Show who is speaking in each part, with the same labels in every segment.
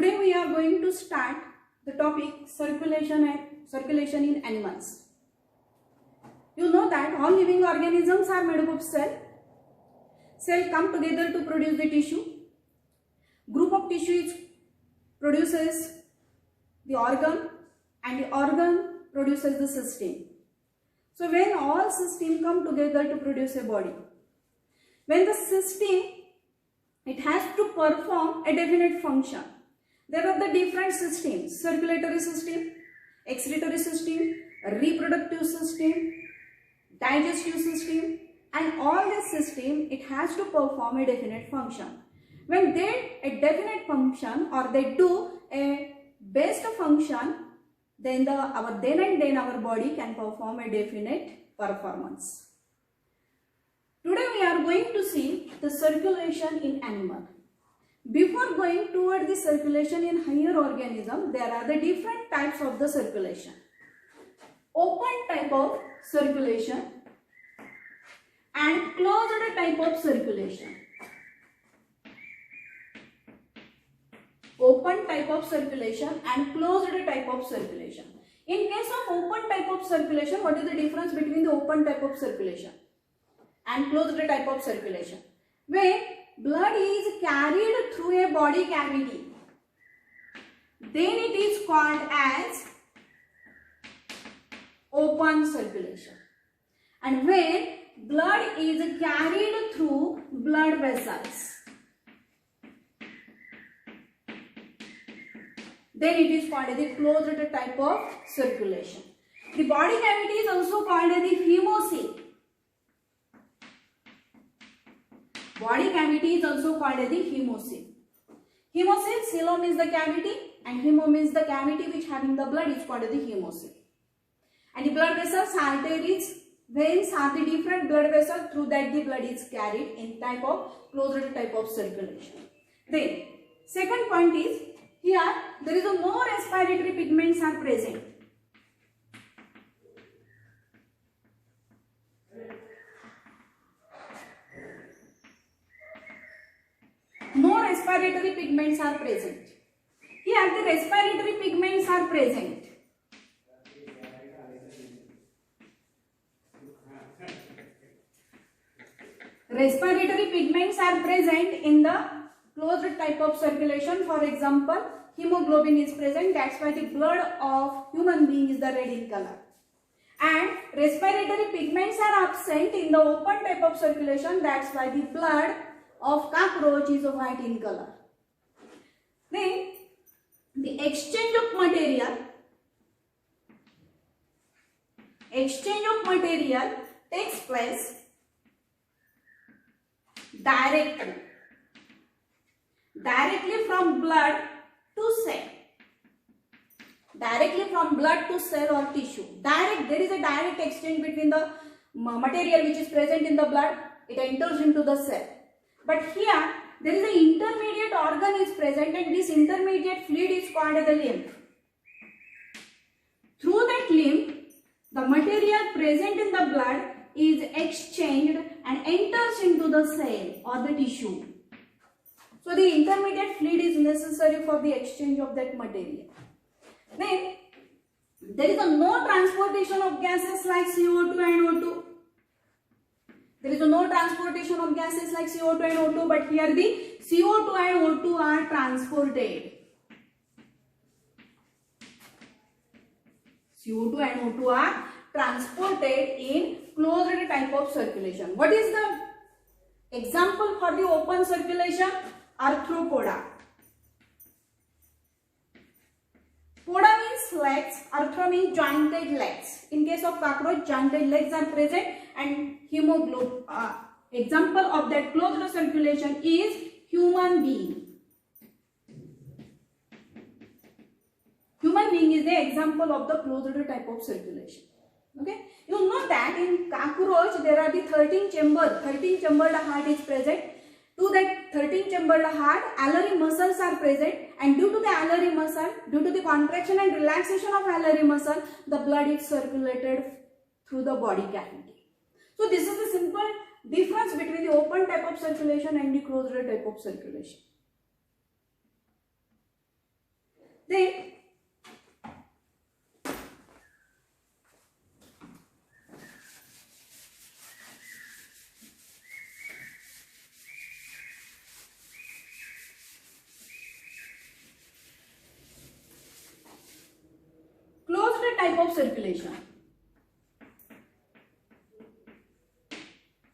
Speaker 1: Today we are going to start the topic circulation in animals. You know that all living organisms are made up of cell. Cell come together to produce the tissue. Group of tissues produces the organ and the organ produces the system. So when all systems come together to produce a body, when the system, it has to perform a definite function. There are the different systems: circulatory system, excretory system, reproductive system, digestive system, and all this system, it has to perform a definite function. When they a definite function or they do a best function, then our body can perform a definite performance. Today we are going to see the circulation in animal. Before going toward the circulation in higher organism, there are the different types of the circulation. Open type of circulation and closed type of circulation. Open type of circulation and closed type of circulation. In case of open type of circulation, what is the difference between the open type of circulation and closed type of circulation? When blood is carried through a body cavity, then it is called as open circulation. And when blood is carried through blood vessels, then it is called as the closed type of circulation. The body cavity is also called as the hemocoel. Body cavity is also called as the hemocoel. Hemocoel, coelom is the cavity and hemo means the cavity which having the blood, is called as the hemocoel. And the blood vessels, arteries, veins are the different blood vessels through that the blood is carried in type of closed type of circulation. Then second point is, here there is no respiratory pigments are present. No respiratory pigments are present. Here the respiratory pigments are present. Respiratory pigments are present in the closed type of circulation. For example, hemoglobin is present. That's why the blood of human being is the red in color. And respiratory pigments are absent in the open type of circulation. That's why the blood of cockroach is white in color. Then the exchange of material takes place directly from blood to cell. Directly from blood to cell or tissue. There is a direct exchange between the material which is present in the blood. It enters into the cell. But here there is an intermediate organ is present, and this intermediate fluid is called as the lymph. Through that lymph, the material present in the blood is exchanged and enters into the cell or the tissue. So the intermediate fluid is necessary for the exchange of that material. Then there is no transportation of gases like CO2 and O2. There is no transportation of gases like CO2 and O2, but here the CO2 and O2 are transported. CO2 and O2 are transported in closed type of circulation. What is the example for the open circulation? Arthropoda. Poda means legs, arthro means jointed legs. In case of cockroach, jointed legs are present, and hemoglobin. Example of that closed circulation is human being. Human being is the example of the closed type of circulation. Okay, you know that in cockroach there are the 13 chambered heart is present. To that 13 chambered heart, alveolar muscles are present, and due to the alveolar muscle, due to the contraction and relaxation of alveolar muscle, the blood is circulated through the body cavity. So this is the simple difference between the open type of circulation and the closed type of circulation. Then closed type of circulation.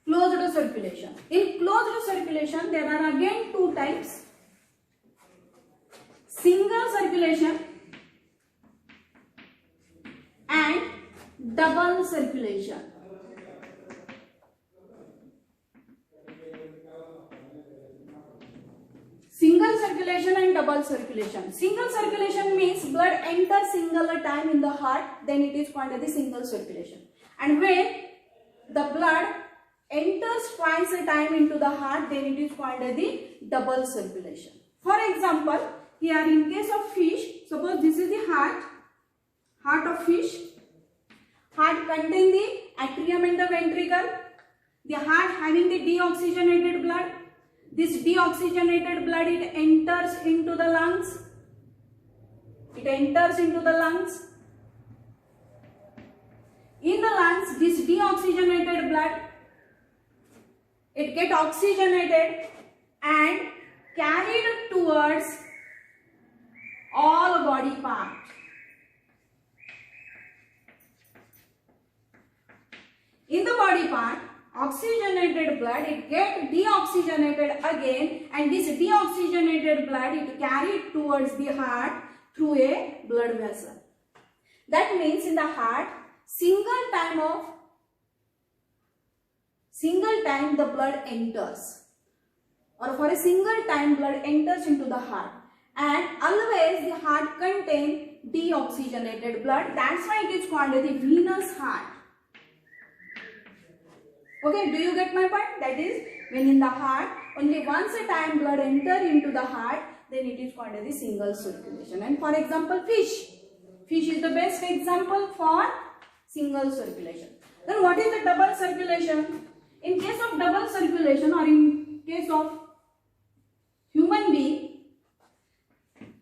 Speaker 1: Closed circulation. In closed circulation, there are again two types: single circulation and double circulation. Single circulation and double circulation. Single circulation means blood enters single time in the heart, then it is called as the single circulation. And when the blood enters twice a time into the heart, then it is called as the double circulation. For example, here in case of fish, suppose this is the heart of fish. Heart contains the atrium and the ventricle. The heart having the deoxygenated blood. This deoxygenated blood, it enters into the lungs. It enters into the lungs. In the lungs, this deoxygenated blood, it gets oxygenated and carried towards all body parts. In the body part, oxygenated blood, it gets deoxygenated again, and this deoxygenated blood, it carried towards the heart through a blood vessel. That means in the heart, single time the blood enters, or for a single time blood enters into the heart, and always the heart contains deoxygenated blood. That's why it is called the venous heart. Okay, do you get my point? That is, when in the heart, only once a time blood enter into the heart, then it is called as the single circulation. And for example, fish. Fish is the best example for single circulation. Then what is the double circulation? In case of double circulation, or in case of human being,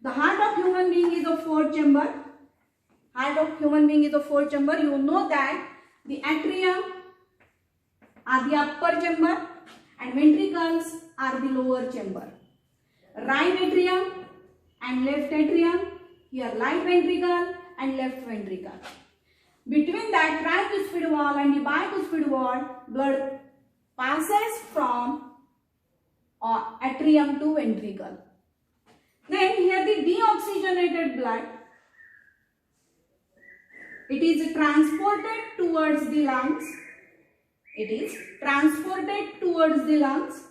Speaker 1: the heart of human being is a four chamber. Heart of human being is a four chamber. You know that the atrium are the upper chamber and ventricles are the lower chamber. Right atrium and left atrium, here right ventricle and left ventricle. Between that tricuspid wall and the bicuspid wall, blood passes from atrium to ventricle. Then here the deoxygenated blood, it is transported towards the lungs. It is transported towards the lungs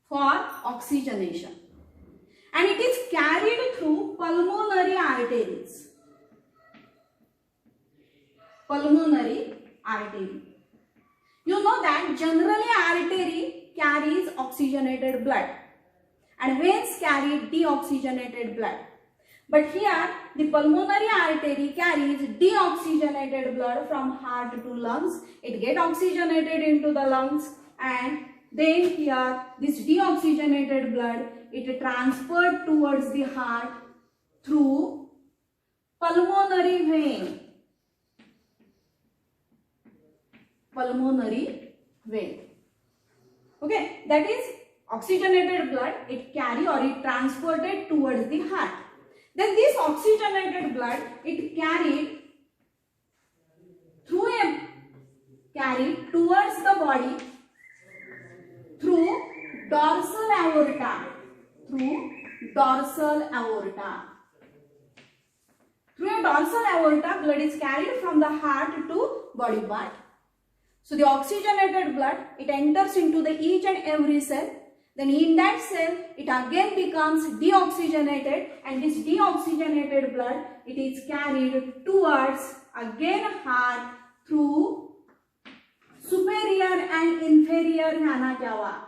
Speaker 1: for oxygenation, and it is carried through pulmonary arteries. Pulmonary artery. You know that generally artery carries oxygenated blood and veins carry deoxygenated blood. But here the pulmonary artery carries deoxygenated blood from heart to lungs. It gets oxygenated into the lungs, and then here this deoxygenated blood, it transferred towards the heart through pulmonary vein. Pulmonary vein. Okay, that is oxygenated blood, it carry or it transported towards the heart. Then this oxygenated blood, it carried towards the body through dorsal aorta. Through dorsal aorta. Through a dorsal aorta, blood is carried from the heart to body part. So the oxygenated blood, it enters into the each and every cell. Then in that cell, it again becomes deoxygenated, and this deoxygenated blood, it is carried towards again heart through superior and inferior vena cava.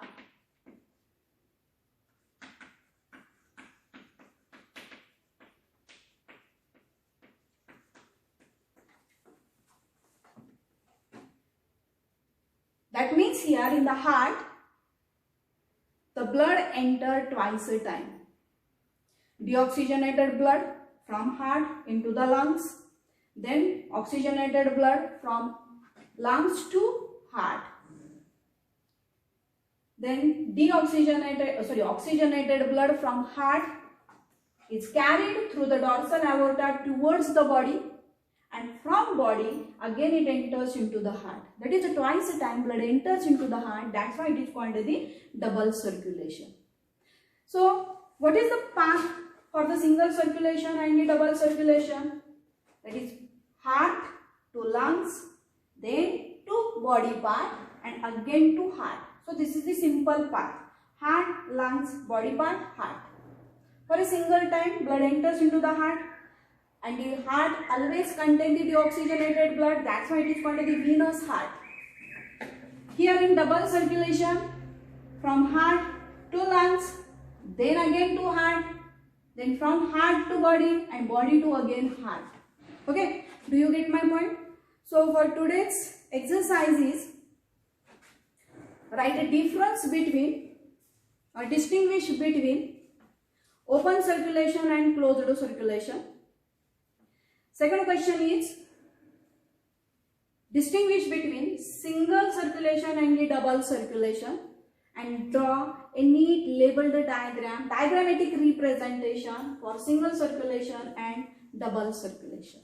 Speaker 1: That means here in the heart, the blood enters twice a time. deoxygenated blood from heart into the lungs, then oxygenated blood from lungs to heart, then oxygenated blood from heart is carried through the dorsal aorta towards the body, and from body again it enters into the heart. That is twice a time blood enters into the heart. That's why it is called the double circulation. So what is the path for the single circulation and the double circulation? That is heart to lungs, then to body part, and again to heart. So this is the simple path: heart, lungs, body part, heart. For a single time blood enters into the heart, and the heart always contains the deoxygenated blood. That's why it is called the venous heart. Here in double circulation, from heart to lungs, then again to heart, then from heart to body, and body to again heart. Okay, do you get my point? So for today's exercises, write a difference between or distinguish between open circulation and closed circulation. Second question is distinguish between single circulation and the double circulation, and draw a neat labeled diagrammatic representation for single circulation and double circulation.